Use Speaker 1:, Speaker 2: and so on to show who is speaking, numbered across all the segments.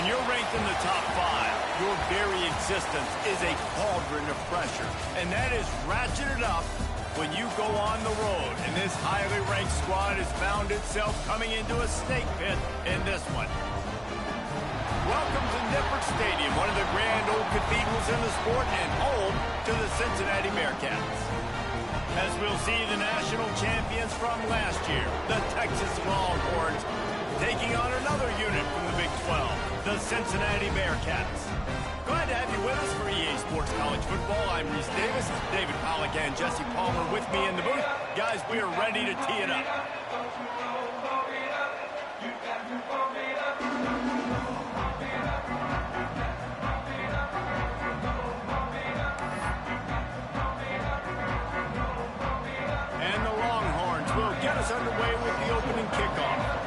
Speaker 1: When you're ranked in the top 5, your very existence is a cauldron of pressure. And that is ratcheted up when you go on the road. And this highly ranked squad has found itself coming into a snake pit in this one. Welcome to Nippert Stadium, one of the grand old cathedrals in the sport and home to the Cincinnati Bearcats. As we'll see the national champions from last year, the Texas Longhorns, taking on another unit from the Big 12, the Cincinnati Bearcats. Glad to have you with us for EA Sports College Football. I'm Reese Davis, David Pollack and Jesse Palmer with me in the booth. Guys, we are ready to tee it up. And the Longhorns will get us underway with the opening kickoff.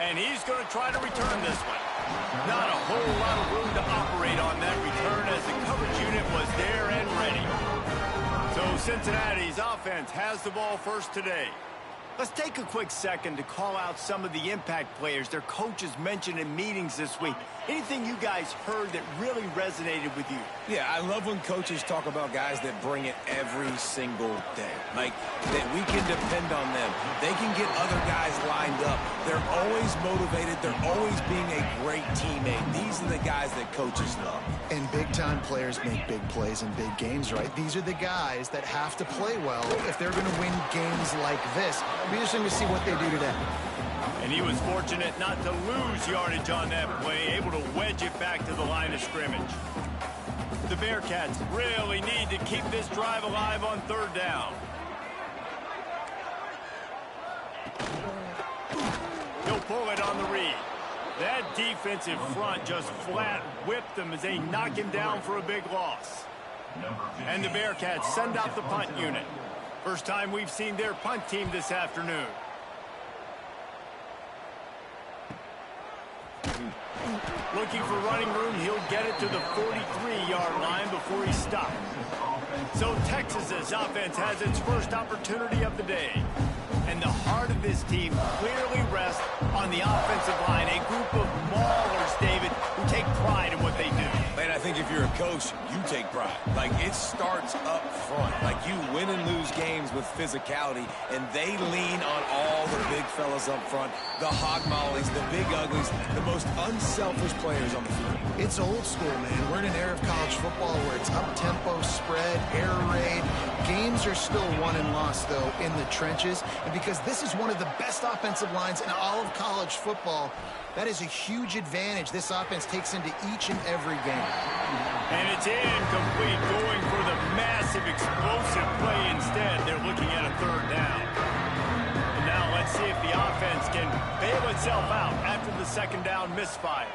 Speaker 1: And he's going to try to return this one. Not a whole lot of room to operate on that return as the coverage unit was there and ready. So Cincinnati's offense has the ball first today. Let's take a quick second to call out some of the impact players their coaches mentioned in meetings this week. Anything you guys heard that really resonated with you?
Speaker 2: Yeah, I love when coaches talk about guys that bring it every single day. Like, that we can depend on them. They can get other guys lined up. They're always motivated. They're always being a great teammate. These are the guys that coaches love.
Speaker 3: And big-time players make big plays in big games, right? These are the guys that have to play well if they're going to win games like this. It'll be interesting to see what they do today.
Speaker 1: And he was fortunate not to lose yardage on that play, able to wedge it back to the line of scrimmage. The Bearcats really need to keep this drive alive on third down. He'll pull it on the read. That defensive front just flat whipped them as they knock him down for a big loss. And the Bearcats send out the punt unit. First time we've seen their punt team this afternoon. Looking for running room, he'll get it to the 43-yard line before he's stopped. So Texas's offense has its first opportunity of the day. And the heart of this team clearly rests on the offensive line, a group of maulers, David, who take pride in what they do.
Speaker 2: Man, I think if you're a coach, you take pride. Like, it starts up front. Like, you win and lose games with physicality, and they lean on all the big fellas up front, the hog mollies, the big uglies, the most unselfish players on the field.
Speaker 3: It's old school, man. We're in an era of college football where it's up-tempo, spread, air raid. Games are still won and lost, though, in the trenches. And because this is one of the best offensive lines in all of college football, that is a huge advantage this offense takes into each and every game.
Speaker 1: And it's incomplete, going for the massive, explosive play instead. They're looking at a third down. And now let's see if the offense can bail itself out after the second down misfire.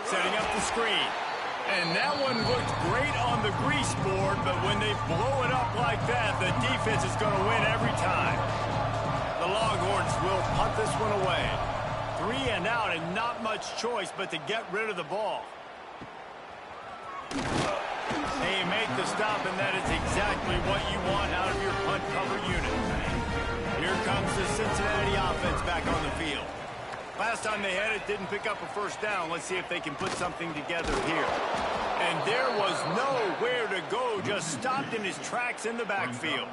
Speaker 1: Setting up the screen. And that one looked great on the grease board, but when they blow it up like that, the defense is going to win every time. The Longhorns will punt this one away. 3 and out, and not much choice but to get rid of the ball. They make the stop, and that is exactly what you want out of your punt cover unit. Here comes the Cincinnati offense back on the field. Last time they had it, didn't pick up a first down. Let's see if they can put something together here. And there was nowhere to go, just stopped in his tracks in the backfield.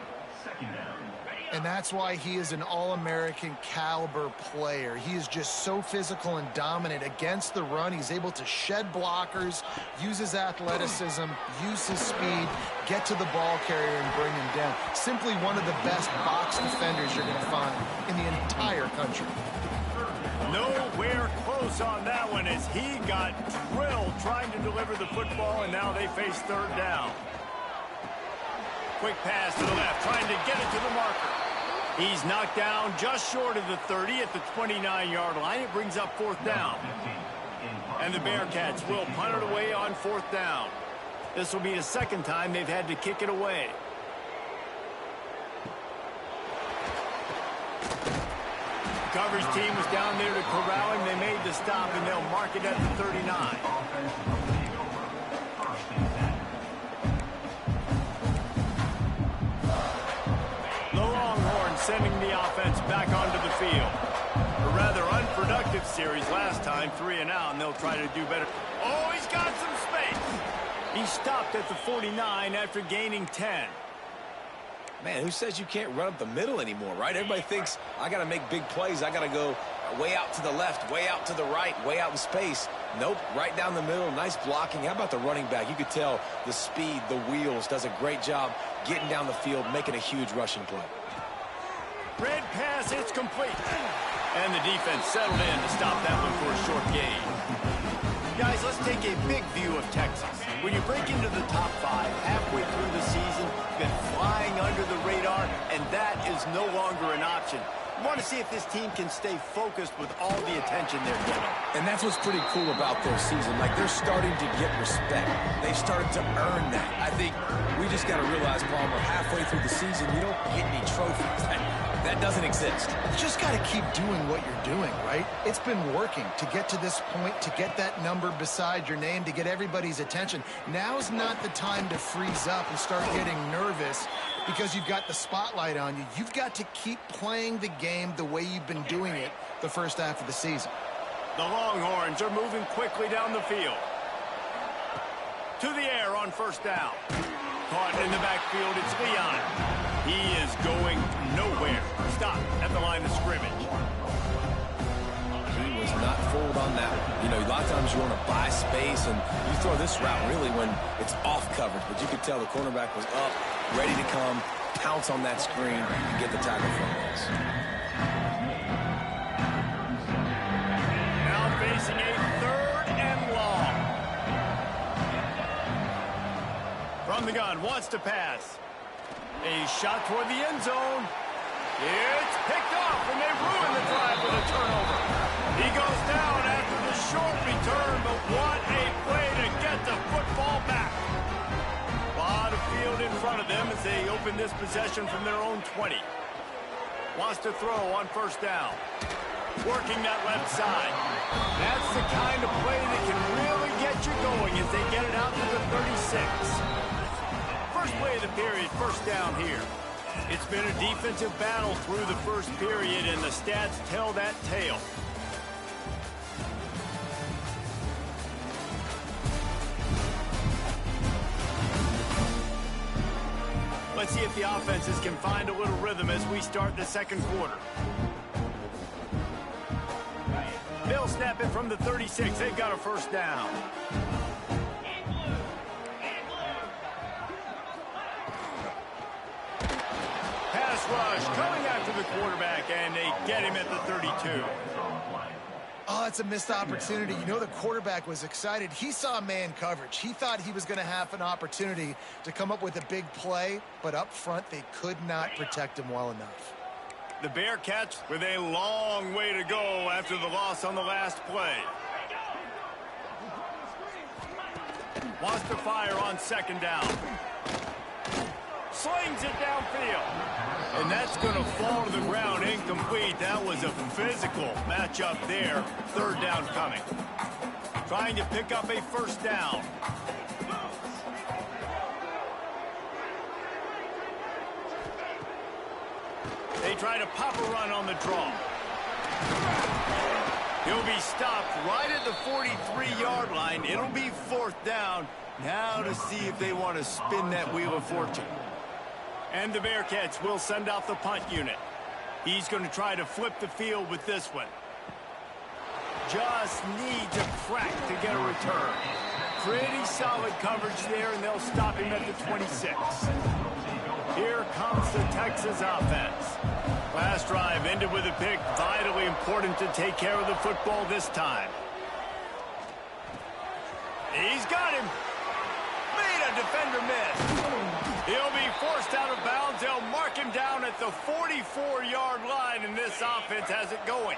Speaker 3: And that's why he is an All-American caliber player. He is just so physical and dominant against the run. He's able to shed blockers, use his athleticism, use his speed, get to the ball carrier and bring him down. Simply one of the best box defenders you're going to find in the entire country.
Speaker 1: Nowhere close on that one as he got drilled trying to deliver the football, and now they face third down. Quick pass to the left, trying to get it to the marker. He's knocked down just short of the 30 at the 29-yard line. It brings up fourth down. And the Bearcats will punt it away on fourth down. This will be the second time they've had to kick it away. The coverage team was down there to corral him. They made the stop, and they'll mark it at the 39. sending the offense back onto the field. A rather unproductive series last time, 3 and out, and they'll try to do better. Oh, he's got some space. He stopped at the 49 after gaining 10.
Speaker 2: Man, who says you can't run up the middle anymore, right? Everybody thinks I got to make big plays. I got to go way out to the left, way out to the right, way out in space. Nope, right down the middle. Nice blocking. How about the running back? You could tell the speed, the wheels, does a great job getting down the field, making a huge rushing play.
Speaker 1: Red pass, it's complete. And the defense settled in to stop that one for a short gain. Guys, let's take a big view of Texas. When you break into the top 5 halfway through the season, you've been flying under the radar, and that is no longer an option. You want to see if this team can stay focused with all the attention they're getting.
Speaker 2: And that's what's pretty cool about their season. Like, they're starting to get respect. They've started to earn that. I think we just got to realize, Palmer, halfway through the season, you don't get any trophies. That doesn't exist.
Speaker 3: You just got to keep doing what you're doing, right? It's been working to get to this point, to get that number beside your name, to get everybody's attention. Now's not the time to freeze up and start getting nervous because you've got the spotlight on you. You've got to keep playing the game the way you've been doing it the first half of the season.
Speaker 1: The Longhorns are moving quickly down the field. To the air on first down. Caught in the backfield, it's Leon. He is going nowhere. Stop at the line of scrimmage.
Speaker 2: He was not fooled on that one. You know, a lot of times you want to buy space, and you throw this route really when it's off coverage. But you could tell the cornerback was up, ready to come, pounce on that screen, and get the tackle from this.
Speaker 1: Now facing a 3rd and long. From the gun, wants to pass. A shot toward the end zone. It's picked off, and they ruin the drive with a turnover. He goes down after the short return, but what a play to get the football back. A lot of field in front of them as they open this possession from their own 20. Wants to throw on first down. Working that left side. That's the kind of play that can really get you going as they get it out to the 36. First play of the period, first down here. It's been a defensive battle through the first period, and the stats tell that tale. Let's see if the offenses can find a little rhythm as we start the second quarter. They'll snap it from the 36. They've got a first down. Pass rush coming after the quarterback, and they get him at the 32.
Speaker 3: Oh, it's a missed opportunity. You know, the quarterback was excited. He saw man coverage. He thought he was going to have an opportunity to come up with a big play, but up front, they could not protect him well enough.
Speaker 1: The Bearcats with a long way to go after the loss on the last play. Wants to fire on second down. Slings it downfield. And that's going to fall to the ground incomplete. That was a physical matchup there. Third down coming. Trying to pick up a first down. They try to pop a run on the draw. He'll be stopped right at the 43-yard line. It'll be fourth down. Now to see if they want to spin that wheel of fortune. And the Bearcats will send out the punt unit. He's going to try to flip the field with this one. Just needs a crack to get a return. Pretty solid coverage there, and they'll stop him at the 26. Here comes the Texas offense. Last drive ended with a pick. Vitally important to take care of the football this time. He's got him. Made a defender miss. He'll be forced out of bounds. They'll mark him down at the 44-yard line, and this offense has it going.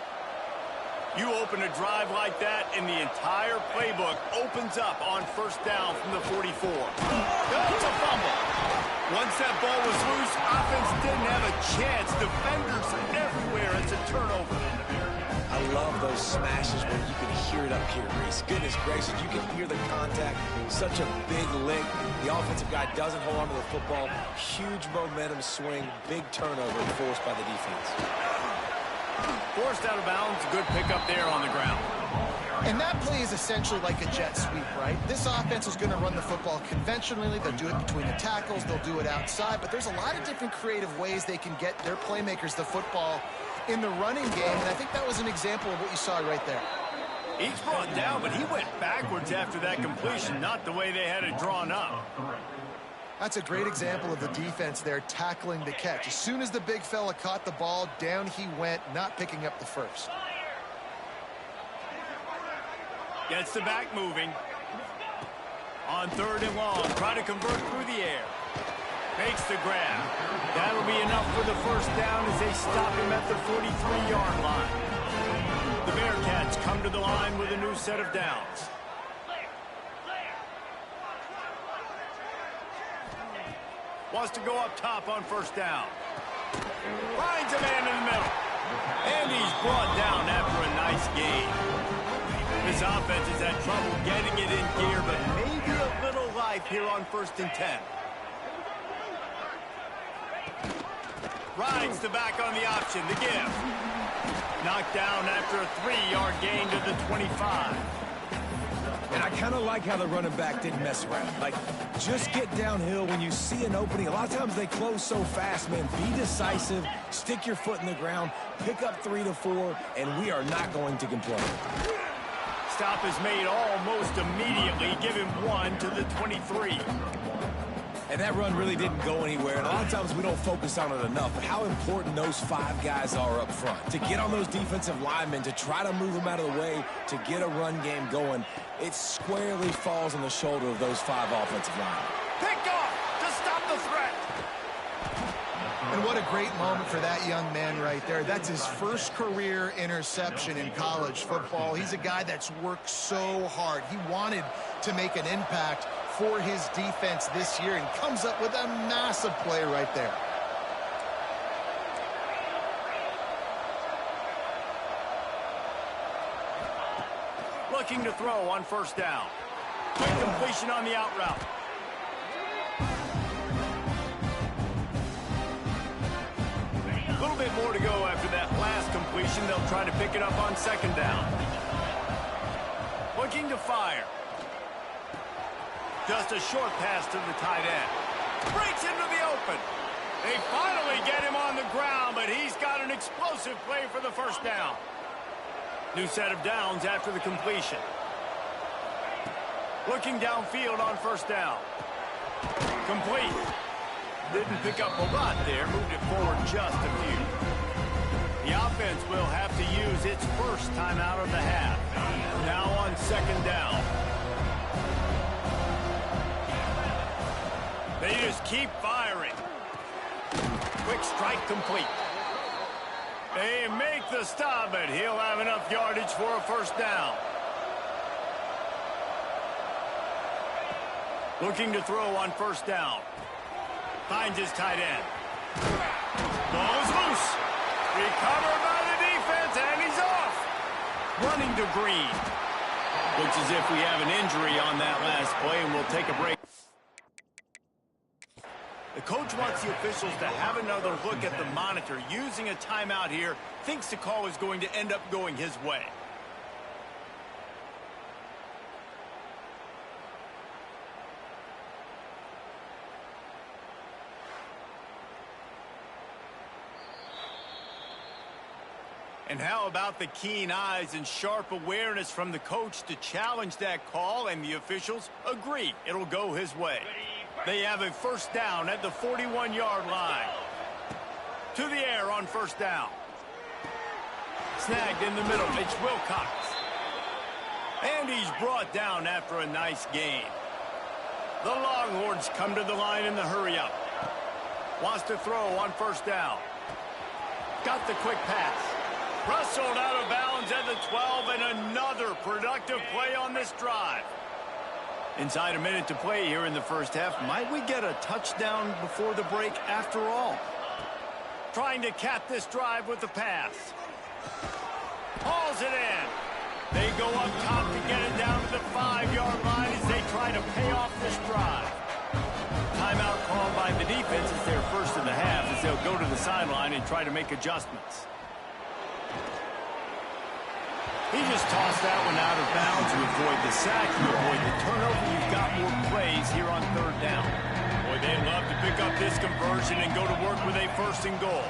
Speaker 1: You open a drive like that, and the entire playbook opens up on first down from the 44. That's a fumble. Once that ball was loose, offense did didn't have a chance. Defenders everywhere. It's a turnover.
Speaker 2: I love those smashes where you can hear it up here, Reese. Goodness gracious, you can hear the contact. Such a big lick. The offensive guy doesn't hold on to the football. Huge momentum swing. Big turnover forced by the defense.
Speaker 1: Forced out of bounds. Good pickup there on the ground.
Speaker 3: And that play is essentially like a jet sweep, right? This offense is going to run the football conventionally. They'll do it between the tackles. They'll do it outside. But there's a lot of different creative ways they can get their playmakers the football in the running game, and I think that was an example of what you saw right there.
Speaker 1: He's brought down, but he went backwards after that completion, not the way they had it drawn up.
Speaker 3: That's a great example of the defense there tackling the catch. As soon as the big fella caught the ball, down he went, not picking up the first.
Speaker 1: Gets the back moving. On 3rd and long, try to convert through the air. Makes the grab. That'll be enough for the first down as they stop him at the 43-yard line. The Bearcats come to the line with a new set of downs. Wants to go up top on 1st down. Finds a man in the middle. And he's brought down after a nice gain. This offense has had trouble getting it in gear, but maybe a little life here on 1st and 10. Rides the back on the option, the give. Knocked down after a 3-yard gain to the 25.
Speaker 2: And I kind of like how the running back didn't mess around. Like, just get downhill when you see an opening. A lot of times they close so fast, man. Be decisive, stick your foot in the ground, pick up 3 to 4, and we are not going to complain.
Speaker 1: Stop is made almost immediately. Give him 1 to the 23.
Speaker 2: And that run really didn't go anywhere. And a lot of times we don't focus on it enough. But how important those 5 guys are up front. To get on those defensive linemen, to try to move them out of the way, to get a run game going, it squarely falls on the shoulder of those 5 offensive linemen.
Speaker 1: Picked off to stop the threat.
Speaker 3: And what a great moment for that young man right there. That's his first career interception in college football. He's a guy that's worked so hard. He wanted to make an impact for his defense this year and comes up with a massive play right there.
Speaker 1: Looking to throw on 1st down. Quick completion on the out route. A little bit more to go after that last completion. They'll try to pick it up on 2nd down. Looking to fire. Just a short pass to the tight end. Breaks into the open. They finally get him on the ground, but he's got an explosive play for the 1st down. New set of downs after the completion. Looking downfield on 1st down. Complete. Didn't pick up a lot there. Moved it forward just a few. The offense will have to use its first timeout of the half. Now on 2nd down. They just keep firing. Quick strike complete. They make the stop, but he'll have enough yardage for a 1st down. Looking to throw on 1st down. Finds his tight end. Ball is loose. Recovered by the defense, and he's off. Running to Green. Looks as if we have an injury on that last play, and we'll take a break. The coach wants the officials to have another look at the monitor. Using a timeout here, thinks the call is going to end up going his way. And how about the keen eyes and sharp awareness from the coach to challenge that call, and the officials agree it'll go his way. They have a 1st down at the 41-yard line. To the air on 1st down. Snagged in the middle. It's Wilcox. And he's brought down after a nice gain. The Longhorns come to the line in the hurry-up. Wants to throw on 1st down. Got the quick pass. Rustled out of bounds at the 12, and another productive play on this drive. Inside a minute to play here in the 1st half. Might we get a touchdown before the break after all? trying to cap this drive with the pass. Hauls it in. They go up top to get it down to the 5-yard line as they try to pay off this drive. Timeout called by the defense. It's their first of the half as they'll go to the sideline and try to make adjustments. He just tossed that one out of bounds to avoid the sack. You avoid the turnover. You've got more plays here on third down. Boy, they'd love to pick up this conversion and go to work with a first and goal.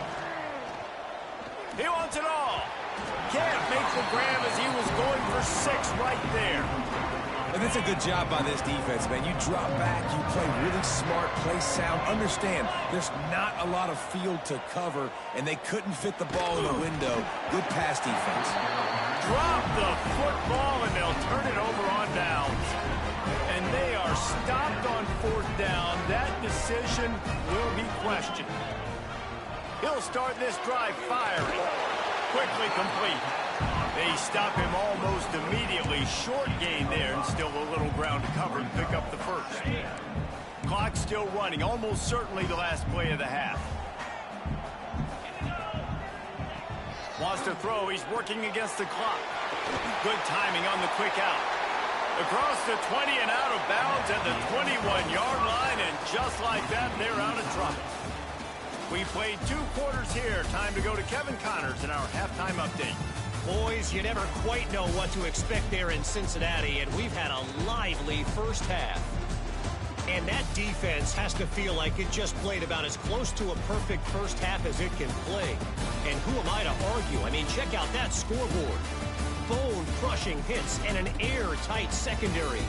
Speaker 1: He wants it all. Can't make the grab as he was going for 6 right there.
Speaker 2: And it's a good job by this defense, man. You drop back, you play really smart, play sound. Understand, there's not a lot of field to cover, and they couldn't fit the ball in the window. Good pass defense.
Speaker 1: Drop the football, and they'll turn it over on downs. And they are stopped on 4th down. That decision will be questioned. He'll start this drive firing. Quickly complete. They stop him almost immediately. Short gain there, and still a little ground to cover and pick up the first. Clock still running. Almost certainly the last play of the half. Wants to throw. He's working against the clock. Good timing on the quick out. Across the 20 and out of bounds at the 21-yard line, and just like that, they're out of trouble. We played 2 quarters here. Time to go to Kevin Connors in our halftime update.
Speaker 4: Boys, you never quite know what to expect there in Cincinnati, and we've had a lively first half. And that defense has to feel like it just played about as close to a perfect first half as it can play. And who am I to argue? I mean, check out that scoreboard. Bone-crushing hits and an airtight secondary.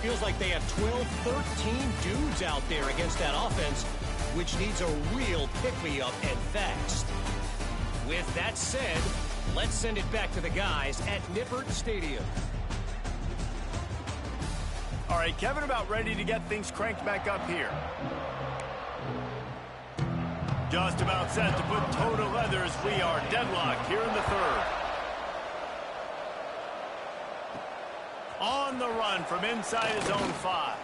Speaker 4: Feels like they have 12, 13 dudes out there against that offense, which needs a real pick-me-up and fast. With that said, let's send it back to the guys at Nippert Stadium.
Speaker 1: All right, Kevin about ready to get things cranked back up here. Just about set to put toe to leather as we are deadlocked here in the 3rd. On the run from inside his own 5.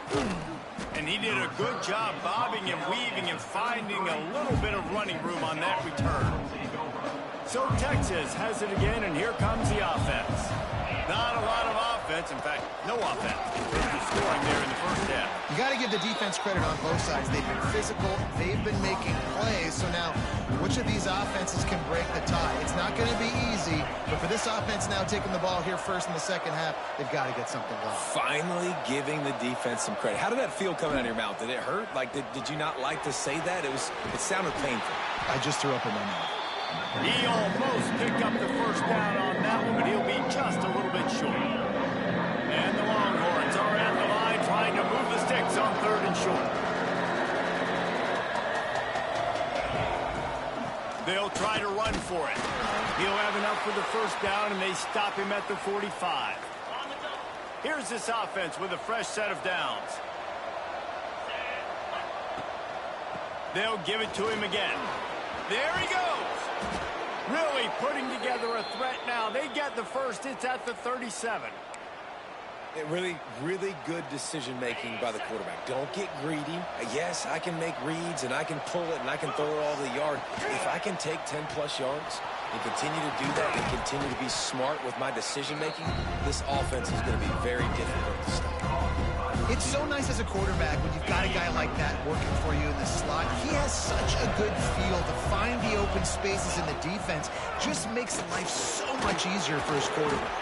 Speaker 1: And he did a good job bobbing and weaving and finding a little bit of running room on that return. So Texas has it again, and here comes the offense. Not a lot of offense. In fact, no offense. Scoring there in the first half.
Speaker 3: You got to give the defense credit on both sides. They've been physical. They've been making plays. So now, which of these offenses can break the tie? It's not going to be easy, but for this offense now taking the ball here first in the second half, they've got to get something going.
Speaker 2: Finally giving the defense some credit. How did that feel coming out of your mouth? Did it hurt? Like, did you not like to say that? It sounded painful.
Speaker 3: I just threw up in my mouth.
Speaker 1: He almost picked up the first down on that one, but he'll be just a little bit short. And the Longhorns are at the line trying to move the sticks on 3rd and short. They'll try to run for it. He'll have enough for the first down, and they stop him at the 45. Here's this offense with a fresh set of downs. They'll give it to him again. There he goes. Really putting together a threat now. They get the first. It's at the 37.
Speaker 2: Really, really good decision-making by the quarterback. Don't get greedy. Yes, I can make reads, and I can pull it, and I can throw it all the yard. If I can take 10-plus yards and continue to do that and continue to be smart with my decision-making, this offense is going to be very difficult to stop.
Speaker 3: It's so nice as a quarterback when you've got a guy like that working for you in the slot. He has such a good feel to find the open spaces in the defense. Just makes life so much easier for his quarterback.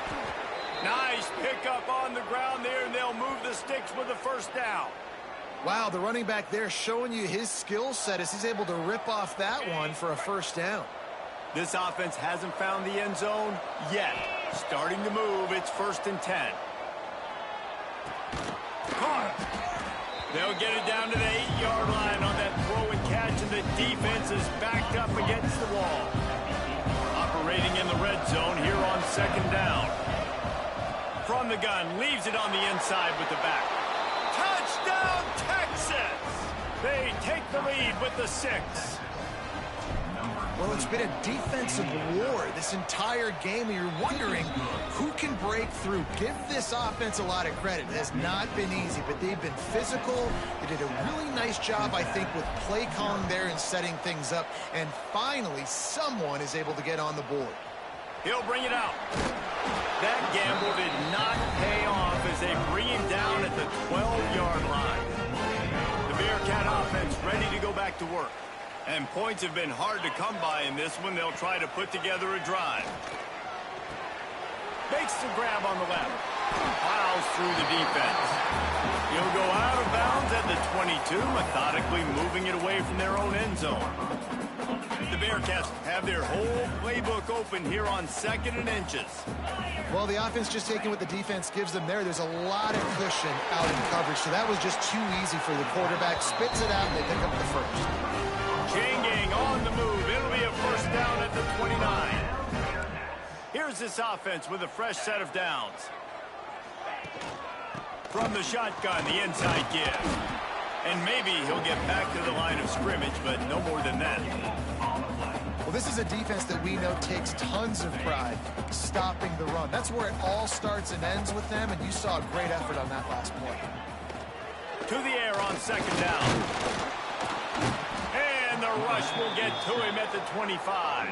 Speaker 1: Nice pickup on the ground there, and they'll move the sticks with the first down.
Speaker 3: Wow, the running back there showing you his skill set as he's able to rip off that one for a first down.
Speaker 1: This offense hasn't found the end zone yet. Starting to move, it's 1st and 10. Caught. They'll get it down to the 8-yard line on that throw and catch, and the defense is backed up against the wall. Operating in the red zone here on 2nd down. From the gun, leaves it on the inside with the back. Touchdown, Texas! They take the lead with the 6.
Speaker 3: Well, it's been a defensive war this entire game, and you're wondering who can break through. Give this offense a lot of credit. It has not been easy, but they've been physical. They did a really nice job, I think, with play calling there and setting things up. And finally, someone is able to get on the board.
Speaker 1: He'll bring it out. That gamble did not pay off as they bring him down at the 12-yard line. The Bearcat offense ready to go back to work. And points have been hard to come by in this one. They'll try to put together a drive. Makes the grab on the left. Plows through the defense. He'll go out of bounds at the 22, methodically moving it away from their own end zone. The Bearcats have their whole playbook open here on 2nd and inches.
Speaker 3: Well, the offense just taking what the defense gives them there. There's a lot of cushion out in coverage, so that was just too easy for the quarterback. Spits it out, and they pick up the first.
Speaker 1: Chain gang on the move. It'll be a first down at the 29. Here's this offense with a fresh set of downs. From the shotgun, the inside give. And maybe he'll get back to the line of scrimmage, but no more than that.
Speaker 3: Well, this is a defense that we know takes tons of pride stopping the run. That's where it all starts and ends with them, and you saw a great effort on that last play.
Speaker 1: To the air on 2nd down. And the rush will get to him at the 25.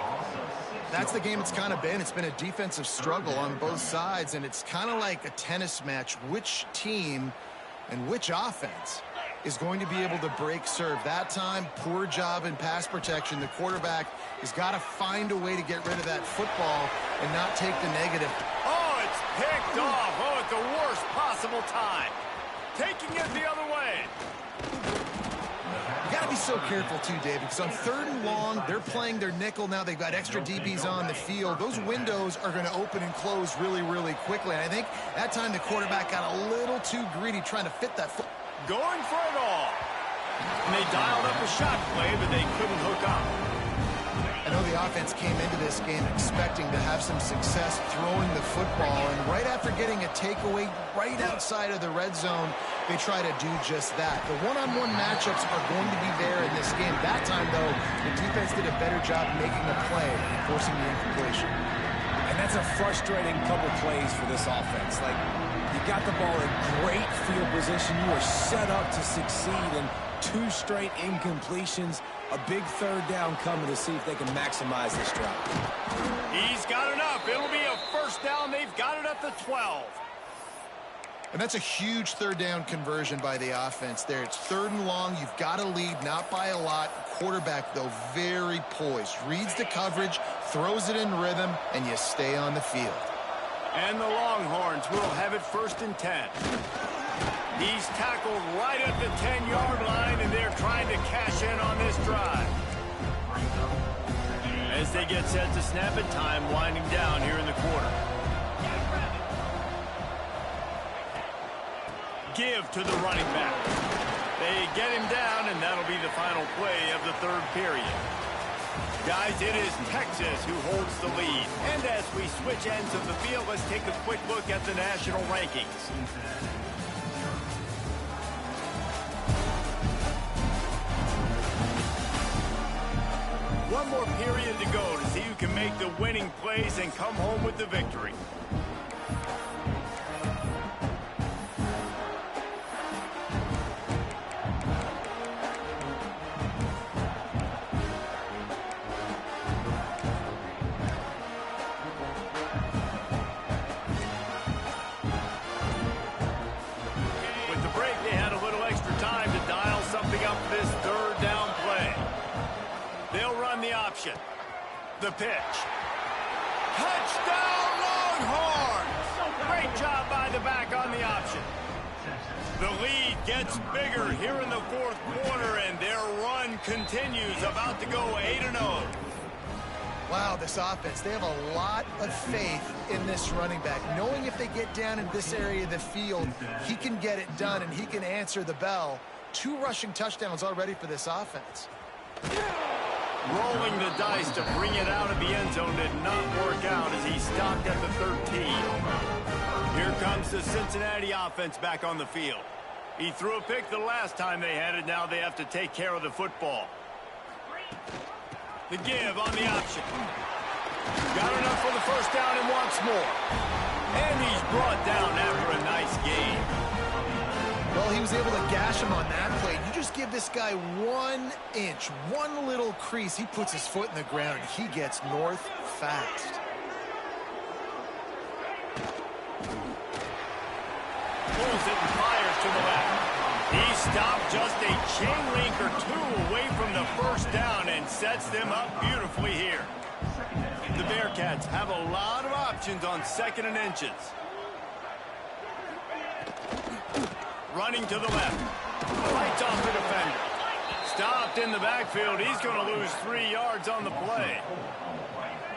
Speaker 3: That's the game it's kind of been. It's been a defensive struggle on both sides, and it's kind of like a tennis match. Which team and which offense is going to be able to break serve? That time, poor job in pass protection. The quarterback has got to find a way to get rid of that football and not take the negative.
Speaker 1: Oh, it's picked off. Oh, at the worst possible time. Taking it the other way.
Speaker 3: You got to be so careful, too, David, because on 3rd and long, they're playing their nickel now. They've got extra DBs on the field. Those windows are going to open and close really, really quickly. And I think that time the quarterback got a little too greedy trying to fit that foot.
Speaker 1: Going for it all. And they dialed up a shot play, but they couldn't hook up.
Speaker 3: I know the offense came into this game expecting to have some success throwing the football, and right after getting a takeaway right outside of the red zone, they try to do just that. The one-on-one matchups are going to be there in this game. That time, though, the defense did a better job making a play, forcing the incompletion.
Speaker 2: And that's a frustrating couple plays for this offense. Like, you got the ball in great field position. You are set up to succeed, and 2 straight incompletions. A big 3rd down coming to see if they can maximize this drive.
Speaker 1: He's got enough. It'll be a first down. They've got it at the 12.
Speaker 3: And that's a huge 3rd down conversion by the offense there. It's 3rd and long. You've got to lead, not by a lot. Quarterback, though, very poised. Reads the coverage, throws it in rhythm, and you stay on the field.
Speaker 1: And the Longhorns will have it 1st and 10. He's tackled right at the 10-yard line, and they're trying to cash in on this drive. As they get set to snap it, time winding down here in the quarter. Give to the running back. They get him down, and that'll be the final play of the 3rd period. Guys, it is Texas who holds the lead. And as we switch ends of the field, let's take a quick look at the national rankings. One more period to go to see who can make the winning plays and come home with the victory. With the break, they had a little extra time to dial something up for this 3rd down play. They'll run the option. The pitch. Touchdown, Longhorns! Great job by the back on the option. The lead gets bigger here in the 4th quarter, and their run continues, about to go 8-0.
Speaker 3: Wow, this offense, they have a lot of faith in this running back. Knowing if they get down in this area of the field, he can get it done, and he can answer the bell. 2 rushing touchdowns already for this offense.
Speaker 1: Rolling the dice to bring it out of the end zone did not work out as he stopped at the 13. Here comes the Cincinnati offense back on the field. He threw a pick the last time they had it. Now they have to take care of the football. The give on the option. Got enough for the first down and wants more. And he's brought down after a nice gain.
Speaker 3: Well, he was able to gash him on that play. You just give this guy 1 inch, one little crease. He puts his foot in the ground, and he gets north fast.
Speaker 1: Pulls it and fires to the left. He stopped just a chain link or two away from the first down and sets them up beautifully here. The Bearcats have a lot of options on 2nd and inches. Running to the left. Fights off the defender. Stopped in the backfield. He's going to lose 3 yards on the play.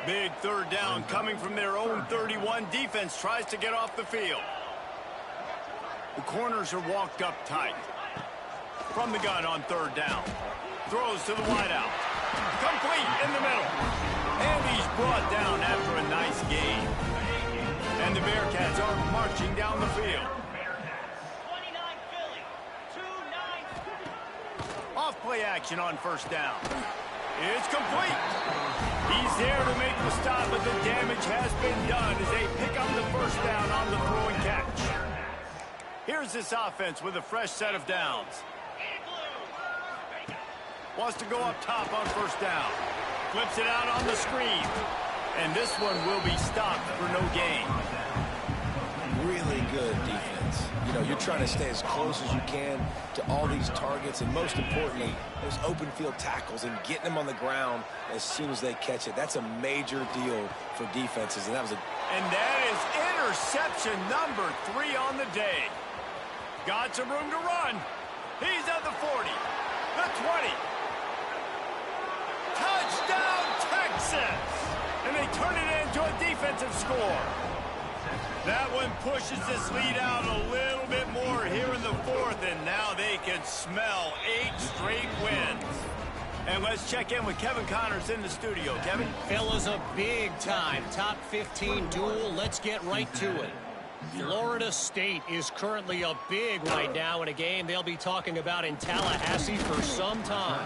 Speaker 1: Big 3rd down coming from their own 31. Defense tries to get off the field. The corners are walked up tight. From the gun on 3rd down. Throws to the wideout. Complete in the middle. And he's brought down after a nice gain. And the Bearcats are marching down the field. Off play action on 1st down. It's complete. He's there to make the stop, but the damage has been done as they pick up the 1st down on the throw and catch. Here's this offense with a fresh set of downs. Wants to go up top on 1st down. Flips it out on the screen. And this one will be stopped for no gain.
Speaker 2: Really good defense. You know, you're trying to stay as close as you can to all these targets, and most importantly, those open field tackles and getting them on the ground as soon as they catch it. That's a major deal for defenses, and that was a...
Speaker 1: And that is interception number 3 on the day. Got some room to run. He's at the 40, the 20. Touchdown, Texas! And they turn it into a defensive score. That one pushes this lead out a little bit more here in the 4th, and now they can smell 8 straight wins. And let's check in with Kevin Connors in the studio. Kevin?
Speaker 4: Fellas, a big-time top 15 duel. Let's get right to it. Florida State is currently up big right now in a game they'll be talking about in Tallahassee for some time.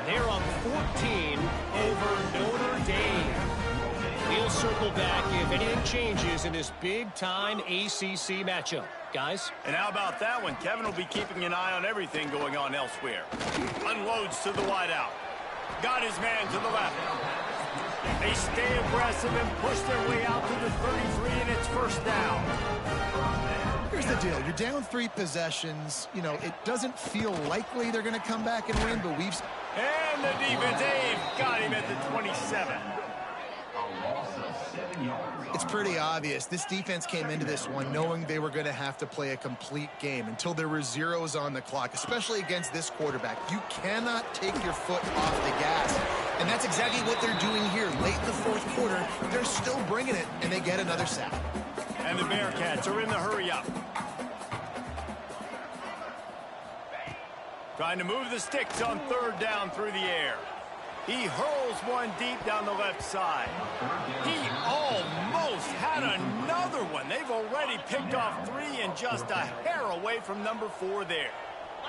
Speaker 4: They're up 14 over Notre Dame. We'll circle back if anything changes in this big-time ACC matchup. Guys?
Speaker 1: And how about that one? Kevin will be keeping an eye on everything going on elsewhere. Unloads to the wideout. Got his man to the left. They stay aggressive and push their way out to the 33, and it's 1st down.
Speaker 3: Here's the deal. You're down 3 possessions. You know, it doesn't feel likely they're going to come back and win, but we've...
Speaker 1: And the defense, they've got him at the 27.
Speaker 3: It's pretty obvious. This defense came into this one knowing they were going to have to play a complete game until there were zeros on the clock, especially against this quarterback. You cannot take your foot off the gas. And that's exactly what they're doing here. Late in the 4th quarter, they're still bringing it, and they get another sack.
Speaker 1: And the Bearcats are in the hurry-up. Trying to move the sticks on 3rd down through the air. He hurls one deep down the left side. He almost had another one. They've already picked off 3 and just a hair away from number 4 there.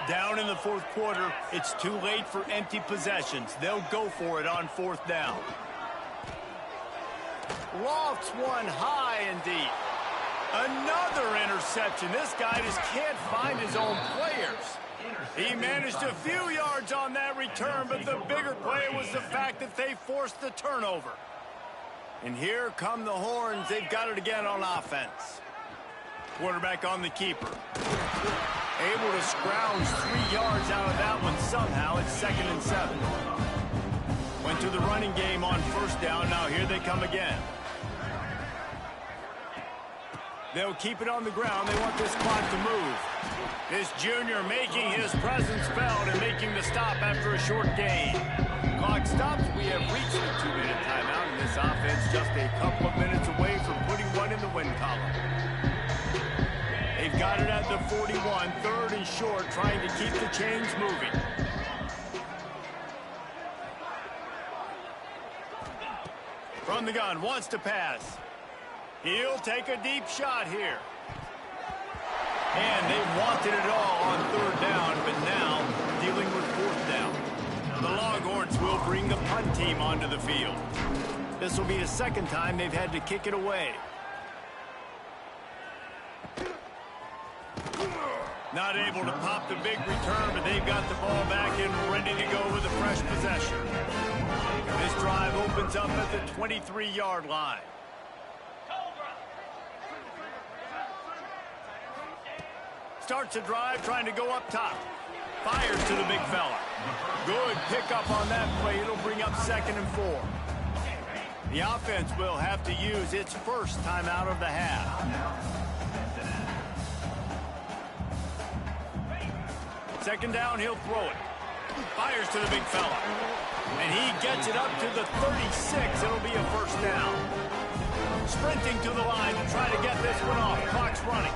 Speaker 1: Down in the 4th quarter, it's too late for empty possessions. They'll go for it on 4th down. Lofts one high and deep. Another interception. This guy just can't find his own players. He managed a few yards on that return, but the bigger play was the fact that they forced the turnover. And here come the horns. They've got it again on offense. Quarterback on the keeper. Able to scrounge 3 yards out of that one somehow. It's 2nd and 7. Went to the running game on 1st down. Now here they come again. They'll keep it on the ground. They want this clock to move. This junior making his presence felt and making the stop after a short gain. Clock stops. We have reached the 2-minute timeout, and this offense just a couple of minutes away from putting one in the win column. They've got it at the 41, 3rd and short, trying to keep the chains moving. From the gun, wants to pass. He'll take a deep shot here. And they wanted it all on 3rd down, but now dealing with 4th down. The Longhorns will bring the punt team onto the field. This will be the second time they've had to kick it away. Not able to pop the big return, but they've got the ball back and ready to go with a fresh possession. This drive opens up at the 23-yard line. Starts a drive trying to go up top. Fires to the big fella. Good pickup on that play. It'll bring up 2nd and 4. The offense will have to use its first time out of the half. 2nd down, he'll throw it. Fires to the big fella. And he gets it up to the 36. It'll be a first down. Sprinting to the line to try to get this one off. Clock's running.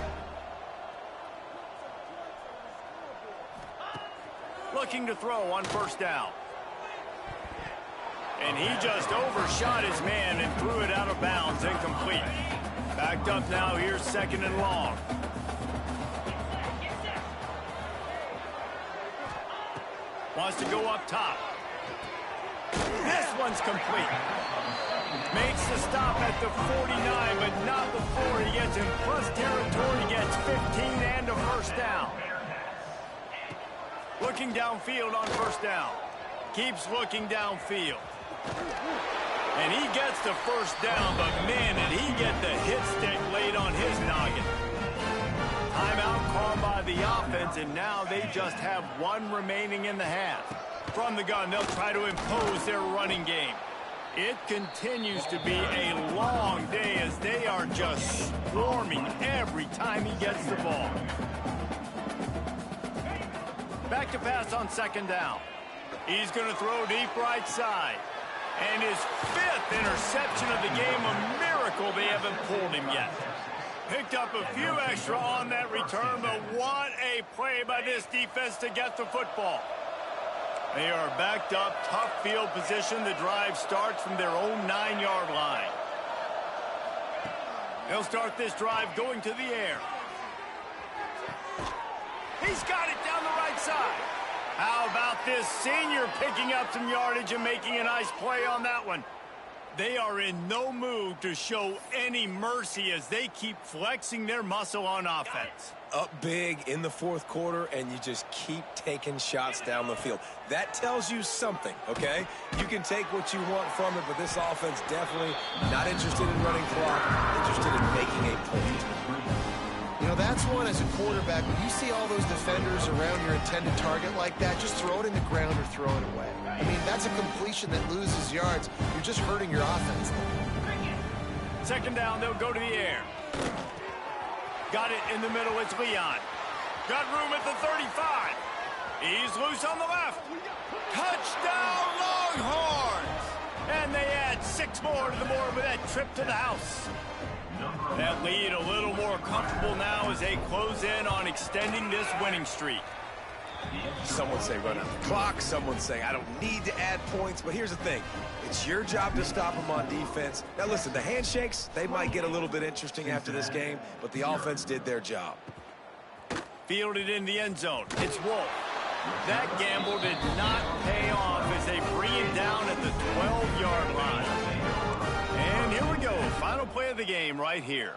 Speaker 1: Looking to throw on first down. And he just overshot his man and threw it out of bounds, incomplete. Backed up now, here's 2nd and long. Wants to go up top. This one's complete. Makes the stop at the 49, but not before he gets in plus territory. He gets 15 and a first down. Looking downfield on first down. Keeps looking downfield. And he gets the first down, but man, did he get the hit stick laid on his noggin. Timeout called by the offense, and now they just have one remaining in the half. From the gun, they'll try to impose their running game. It continues to be a long day as they are just swarming every time he gets the ball. Back to pass on 2nd down. He's going to throw deep right side. And his 5th interception of the game, a miracle they haven't pulled him yet. Picked up a few extra on that return, but what a play by this defense to get the football. They are backed up, tough field position. The drive starts from their own 9-yard line. They'll start this drive going to the air. He's got it down the right side. How about this senior picking up some yardage and making a nice play on that one? They are in no mood to show any mercy as they keep flexing their muscle on offense.
Speaker 2: Up big in the 4th quarter, and you just keep taking shots down the field. That tells you something, okay? You can take what you want from it, but this offense definitely not interested in running clock, interested in making a point.
Speaker 3: You know, that's one as a quarterback. When you see all those defenders around your intended target like that, just throw it in the ground or throw it away. I mean, that's a completion that loses yards. You're just hurting your offense.
Speaker 1: 2nd down, they'll go to the air. Got it in the middle, it's Leon. Got room at the 35. He's loose on the left. Touchdown, Longhorns! And they add 6 more to the board with that trip to the house. That lead a little more comfortable now as they close in on extending this winning streak.
Speaker 2: Some would say run out the clock. Some would say I don't need to add points. But here's the thing. It's your job to stop them on defense. Now, listen, the handshakes, they might get a little bit interesting after this game, but the offense did their job.
Speaker 1: Fielded in the end zone. It's Wolf. That gamble did not pay off as they bring it down at the 12-yard line. And here we go. Final play of the game right here.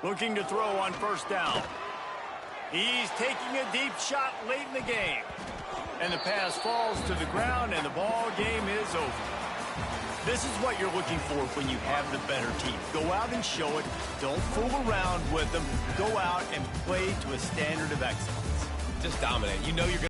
Speaker 1: Looking to throw on first down. He's taking a deep shot late in the game. And the pass falls to the ground, and the ball game is over. This is what you're looking for when you have the better team. Go out and show it. Don't fool around with them. Go out and play to a standard of excellence.
Speaker 2: Just dominate. You know you're going to